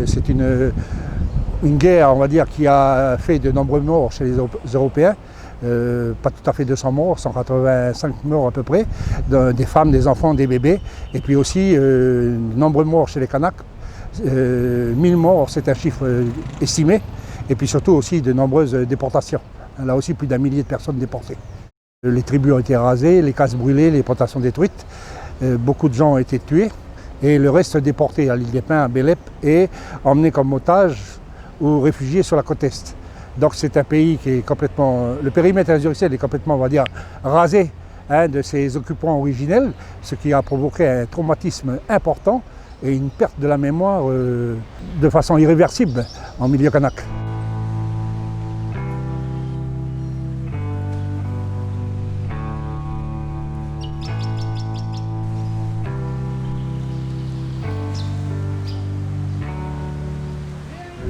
C'est une guerre, on va dire, qui a fait de nombreux morts chez les Européens. Pas tout à fait 200 morts, 185 morts à peu près, des femmes, des enfants, des bébés. Et puis aussi de nombreux morts chez les Kanaks. 1000 morts, c'est un chiffre estimé. Et puis surtout aussi de nombreuses déportations. Là aussi, plus d'un millier de personnes déportées. Les tribus ont été rasées, les cases brûlées, les plantations détruites. Beaucoup de gens ont été tués. Et le reste déporté à l'île des Pins, à Bélep, et emmené comme otage ou réfugié sur la côte Est. Donc c'est un pays qui est complètement... Le périmètre azuriciel est complètement, on va dire, rasé de ses occupants originels, ce qui a provoqué un traumatisme important et une perte de la mémoire de façon irréversible en milieu kanak.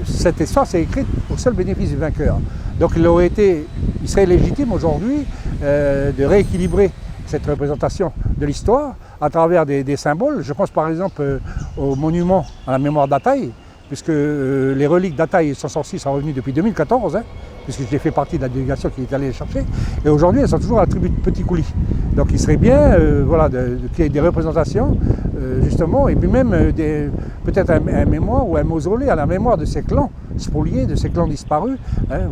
Cette histoire s'est écrite au seul bénéfice du vainqueur. Donc il serait légitime aujourd'hui de rééquilibrer cette représentation de l'histoire à travers des symboles. Je pense par exemple au monument à la mémoire d'Ataï, puisque les reliques d'Ataï 106 sont revenues depuis 2014, puisque j'ai fait partie de la délégation qui est allée les chercher. Et aujourd'hui, elles sont toujours à la tribu de Petit Coulis. Donc il serait bien voilà, qu'il y ait des représentations, justement, et puis même peut-être un mémoire ou un mausolée à la mémoire de ces clans spoliés, de ces clans disparus,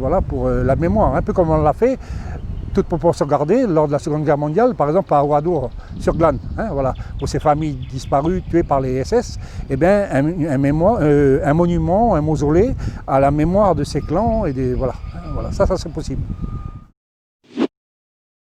voilà, pour la mémoire, un peu comme on l'a fait, toute proportion gardée, lors de la Seconde Guerre mondiale, par exemple à Ouadour, sur Glane, voilà, pour ces familles disparues, tuées par les SS, eh bien, un monument, un mausolée à la mémoire de ces clans, et voilà, ça c'est possible.